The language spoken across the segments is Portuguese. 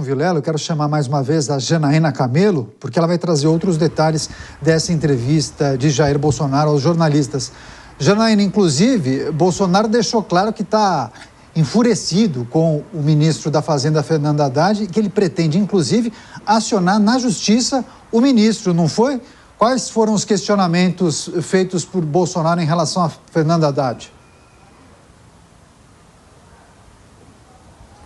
Vilela, eu quero chamar mais uma vez a Janaína Camelo, porque ela vai trazer outros detalhes dessa entrevista de Jair Bolsonaro aos jornalistas. Janaína, inclusive, Bolsonaro deixou claro que está enfurecido com o ministro da Fazenda, Fernando Haddad, e que ele pretende, inclusive, acionar na justiça o ministro, não foi? Quais foram os questionamentos feitos por Bolsonaro em relação a Fernando Haddad?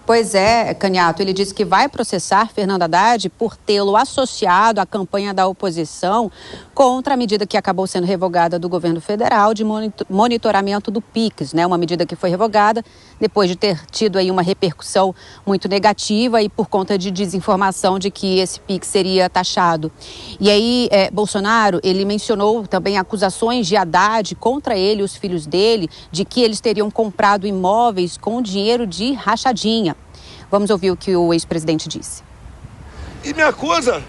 Pois é, Caniato, ele disse que vai processar Fernando Haddad por tê-lo associado à campanha da oposição contra a medida que acabou sendo revogada do governo federal de monitoramento do PIX, né? Uma medida que foi revogada depois de ter tido aí uma repercussão muito negativa e por conta de desinformação de que esse PIX seria taxado. E aí, Bolsonaro, ele mencionou também acusações de Haddad contra ele e os filhos dele, de que eles teriam comprado imóveis com dinheiro de rachadinha. Vamos ouvir o que o ex-presidente disse. E me acusa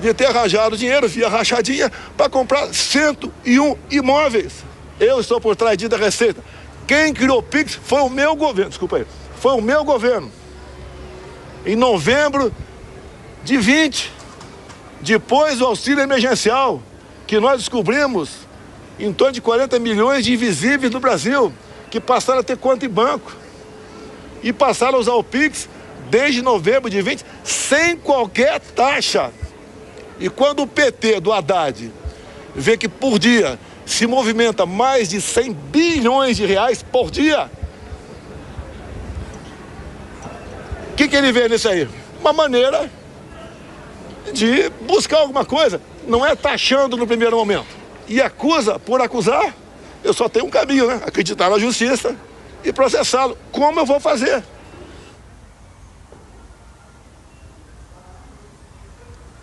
de ter arranjado dinheiro via rachadinha para comprar 101 imóveis. Eu estou por trás da Receita. Quem criou o PIX foi o meu governo, desculpa aí, foi o meu governo. Em novembro de 20, depois do auxílio emergencial, que nós descobrimos em torno de 40 milhões de invisíveis no Brasil, que passaram a ter conta em banco. E passaram a usar o PIX desde novembro de 20, sem qualquer taxa. E quando o PT do Haddad vê que por dia se movimenta mais de 100 bilhões de reais por dia, o que ele vê nisso aí? Uma maneira de buscar alguma coisa. Não é taxando no primeiro momento. E acusa por acusar, eu só tenho um caminho, né? Acreditar na justiça e processá-lo. Como eu vou fazer?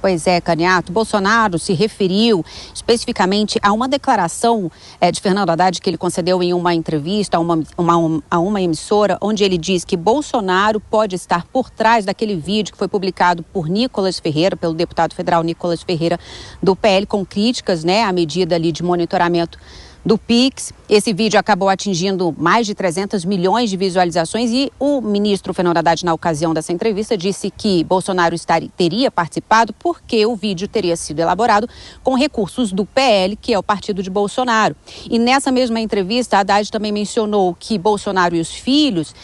Pois é, Caniato, Bolsonaro se referiu especificamente a uma declaração de Fernando Haddad que ele concedeu em uma entrevista a uma emissora, onde ele diz que Bolsonaro pode estar por trás daquele vídeo que foi publicado por Nicolas Ferreira, pelo deputado federal Nicolas Ferreira do PL, com críticas, né, à medida ali de monitoramento do PIX. Esse vídeo acabou atingindo mais de 300 milhões de visualizações e o ministro Fernando Haddad, na ocasião dessa entrevista, disse que Bolsonaro teria participado porque o vídeo teria sido elaborado com recursos do PL, que é o partido de Bolsonaro. E nessa mesma entrevista, Haddad também mencionou que Bolsonaro e os filhos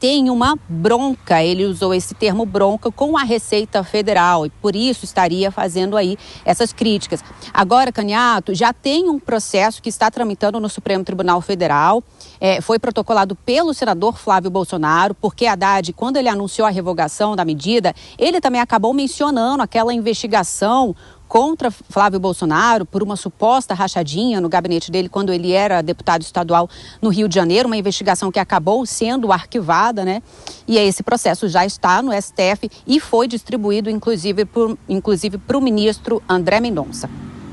têm uma bronca, ele usou esse termo bronca, com a Receita Federal e por isso estaria fazendo aí essas críticas. Agora, Caniato, já tem um processo que está tramitando no Supremo Tribunal Federal, foi protocolado pelo senador Flávio Bolsonaro, porque Haddad, quando ele anunciou a revogação da medida, ele também acabou mencionando aquela investigação contra Flávio Bolsonaro por uma suposta rachadinha no gabinete dele quando ele era deputado estadual no Rio de Janeiro, uma investigação que acabou sendo arquivada, né? E esse processo já está no STF e foi distribuído, inclusive para o ministro André Mendonça.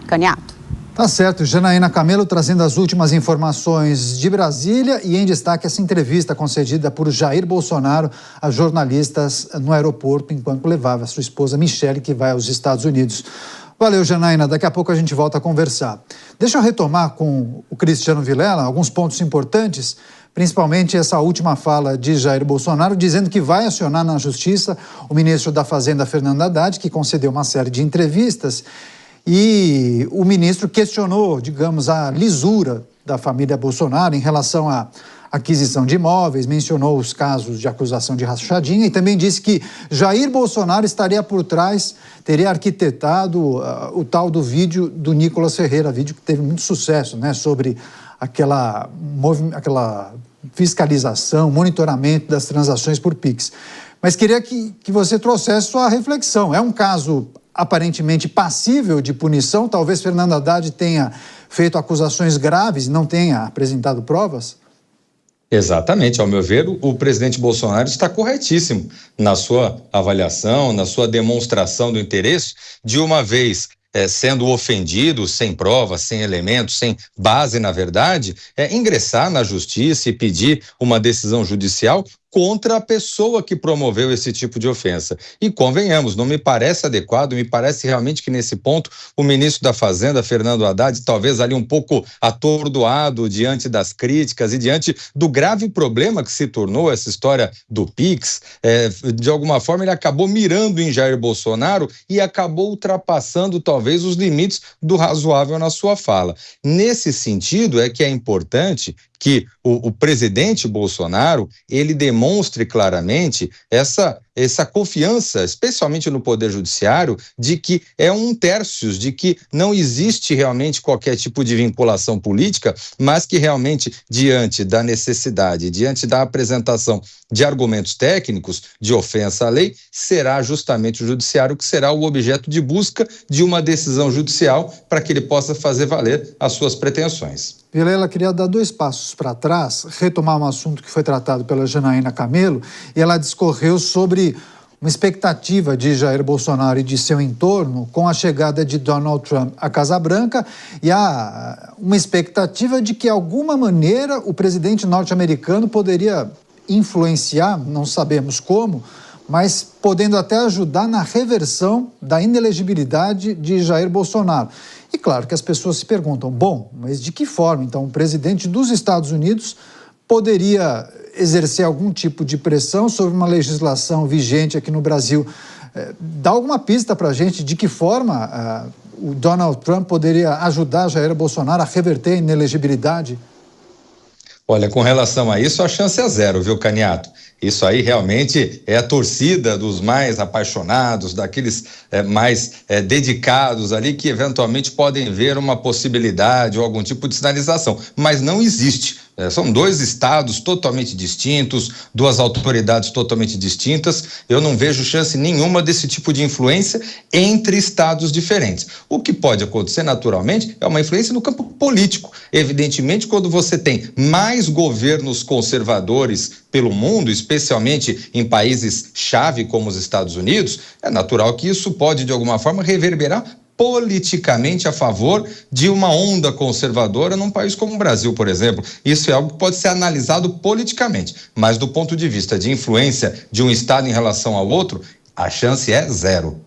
Caniato. Tá certo, Janaína Camelo trazendo as últimas informações de Brasília e em destaque essa entrevista concedida por Jair Bolsonaro a jornalistas no aeroporto enquanto levava a sua esposa Michele, que vai aos Estados Unidos. Valeu, Janaína, daqui a pouco a gente volta a conversar. Deixa eu retomar com o Cristiano Vilela alguns pontos importantes, principalmente essa última fala de Jair Bolsonaro, dizendo que vai acionar na justiça o ministro da Fazenda, Fernando Haddad, que concedeu uma série de entrevistas. E o ministro questionou, digamos, a lisura da família Bolsonaro em relação à aquisição de imóveis, mencionou os casos de acusação de rachadinha e também disse que Jair Bolsonaro estaria por trás, teria arquitetado o tal do vídeo do Nicolas Ferreira, vídeo que teve muito sucesso, né, sobre aquela fiscalização, monitoramento das transações por PIX. Mas queria que você trouxesse sua reflexão. É um caso aparentemente passível de punição? Talvez Fernando Haddad tenha feito acusações graves e não tenha apresentado provas? Exatamente, ao meu ver, o presidente Bolsonaro está corretíssimo na sua avaliação, na sua demonstração do interesse, de uma vez sendo ofendido, sem provas, sem elementos, sem base na verdade, ingressar na justiça e pedir uma decisão judicial contra a pessoa que promoveu esse tipo de ofensa. E convenhamos, não me parece adequado, me parece realmente que nesse ponto o ministro da Fazenda, Fernando Haddad, talvez ali um pouco atordoado diante das críticas e diante do grave problema que se tornou essa história do Pix, de alguma forma ele acabou mirando em Jair Bolsonaro e acabou ultrapassando talvez os limites do razoável na sua fala. Nesse sentido é que é importante que o presidente Bolsonaro, ele demonstre claramente essa confiança, especialmente no Poder Judiciário, de que é um tercios, de que não existe realmente qualquer tipo de vinculação política, mas que realmente, diante da necessidade, diante da apresentação de argumentos técnicos de ofensa à lei, será justamente o Judiciário que será o objeto de busca de uma decisão judicial para que ele possa fazer valer as suas pretensões. Vilela, queria dar 2 passos para trás, retomar um assunto que foi tratado pela Janaína Camelo, e ela discorreu sobre uma expectativa de Jair Bolsonaro e de seu entorno com a chegada de Donald Trump à Casa Branca e há uma expectativa de que, de alguma maneira, o presidente norte-americano poderia influenciar, não sabemos como, mas podendo até ajudar na reversão da inelegibilidade de Jair Bolsonaro. E claro que as pessoas se perguntam, bom, mas de que forma, então, o presidente dos Estados Unidos poderia exercer algum tipo de pressão sobre uma legislação vigente aqui no Brasil? Dá alguma pista para a gente de que forma o Donald Trump poderia ajudar Jair Bolsonaro a reverter a inelegibilidade? Olha, com relação a isso, a chance é 0, viu, Caniato? Isso aí realmente é a torcida dos mais apaixonados, daqueles mais dedicados ali que eventualmente podem ver uma possibilidade ou algum tipo de sinalização, mas não existe. São 2 estados totalmente distintos, 2 autoridades totalmente distintas. Eu não vejo chance nenhuma desse tipo de influência entre estados diferentes. O que pode acontecer naturalmente é uma influência no campo político. Evidentemente, quando você tem mais governos conservadores pelo mundo, especialmente em países-chave como os Estados Unidos, é natural que isso pode, de alguma forma, reverberar politicamente a favor de uma onda conservadora num país como o Brasil, por exemplo. Isso é algo que pode ser analisado politicamente, mas do ponto de vista de influência de um estado em relação ao outro, a chance é 0.